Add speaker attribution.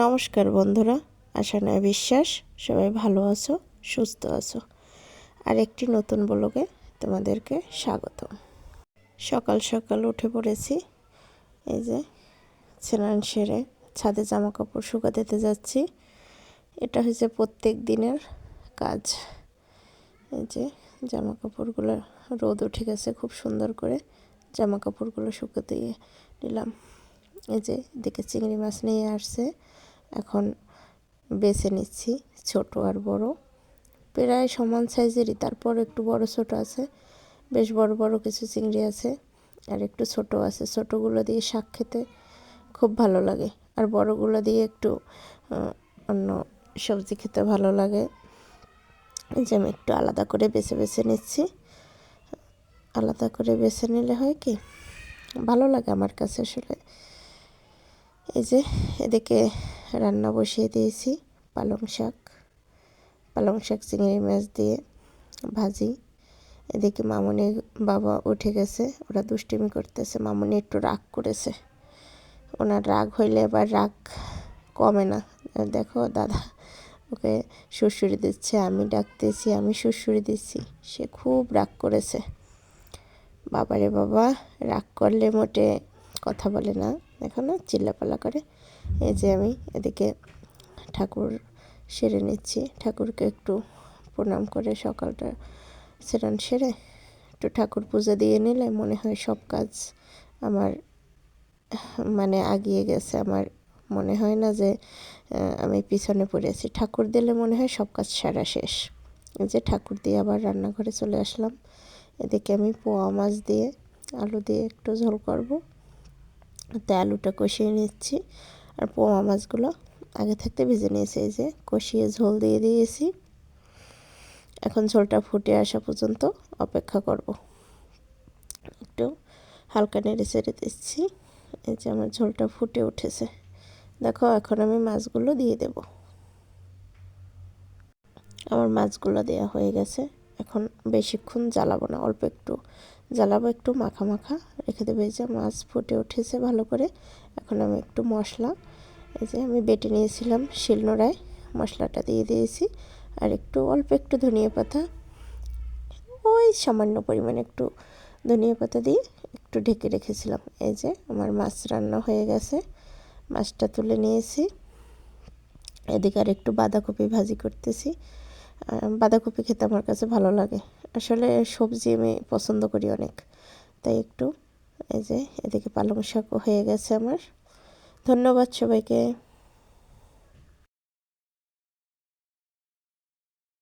Speaker 1: নমস্কার বন্ধুরা, আশা নয় বিশ্বাস সবাই ভালো আছো, সুস্থ আছো। আর একটি নতুন ব্লগে তোমাদেরকে স্বাগত। সকাল সকাল উঠে পড়েছি, এই যে স্নান সেরে ছাদে জামা কাপড় শুকাতে দিতে যাচ্ছি। এটা হচ্ছে প্রত্যেক দিনের কাজ। এই যে জামা কাপড়গুলো রোদ উঠে গেছে, খুব সুন্দর করে জামা কাপড়গুলো শুকাতে নিলাম। এই যে এদিকে চিংড়ি মাছ নিয়ে আসছে, এখন বেছে নিচ্ছি ছোট আর বড়, প্রায় সমান সাইজেরই, তারপর একটু বড় ছোট আছে। বেশ বড় বড় কিছু চিংড়ি আছে আর একটু ছোট আছে। ছোটগুলো দিয়ে শাক খেতে খুব ভালো লাগে, আর বড়গুলো দিয়ে একটু অন্য সবজি খেতে ভালো লাগে। এই যে আমি একটু আলাদা করে বেছে বেছে নিচ্ছি। আলাদা করে বেছে নিলে হয় কি, ভালো লাগে আমার কাছে আসলে। এই যে এদিকে রান্না বসিয়ে দিয়েছি, পালং শাক চিংড়ি মাছ দিয়ে ভাজি। এদিকে মামুনি বাবা উঠে গেছে, ওরা দুষ্টিমি করতেছে। মামুনি একটু রাগ করেছে, ওনার রাগ হইলে আবার রাগ কমে না। দেখো দাদা ওকে সুড়সুড়ি দিচ্ছে, আমি ডাকতেছি, আমি সুড়সুড়ি দিচ্ছি, সে খুব রাগ করেছে। বাবারে বাবা, রাগ করলে মোটে কথা বলে না, দেখো না চিল্লাপাল্লা করে। এই যে আমি এদিকে ঠাকুর সেরে নিচ্ছি, ঠাকুরকে একটু প্রণাম করে সকালটা স্নান সেরে একটু ঠাকুর পূজা দিয়ে নিলে মনে হয় সব কাজ আমার আগিয়ে গেছে। আমার মনে হয় না যে আমি পিছনে পড়ে আছি। ঠাকুর দিলে মনে হয় সব কাজ সারা শেষ। এই যে ঠাকুর দিয়ে আবার রান্নাঘরে চলে আসলাম। এদিকে আমি পোয়া মাছ দিয়ে আলু দিয়ে একটু ঝোল করব, তাই আলুটা কষিয়ে নিচ্ছি। আর পোয়া মাছগুলো আগে থাকতে ভেজে নিয়েছি। এই যে কষিয়ে ঝোল দিয়ে দিয়েছি, এখন ঝোলটা ফুটে আসা পর্যন্ত অপেক্ষা করব। একটু হালকা নেড়ে চেড়ে দিচ্ছি। এই যে আমার ঝোলটা ফুটে উঠেছে, দেখো এখন আমি মাছগুলো দিয়ে দেব। আমার মাছগুলো দেওয়া হয়ে গেছে, এখন বেশিক্ষণ জ্বালাবো না, অল্প একটু জ্বালাবো, একটু মাখা মাখা রেখে দেবো। এই যে মাছ ফুটে উঠেছে ভালো করে। এখন আমি একটু মশলা, এই যে আমি বেটে নিয়েছিলাম শিলনোড়ায়, মশলাটা দিয়ে দিয়েছি। আর একটু অল্প একটু ধনিয়া পাতা, ওই সামান্য পরিমাণে একটু ধনিয়া পাতা দিয়ে একটু ঢেকে রেখেছিলাম। এই যে আমার মাছ রান্না হয়ে গেছে, মাছটা তুলে নিয়েছি। এদিকে আর একটু বাঁধাকপি ভাজি করতেছি। বাঁধাকপি খেতে আমার কাছে ভালো লাগে, আসলে সবজি আমি পছন্দ করি অনেক, তাই একটু। এই যে এদিকে পালং শাকও হয়ে গেছে আমার। ধন্যবাদ সবাইকে।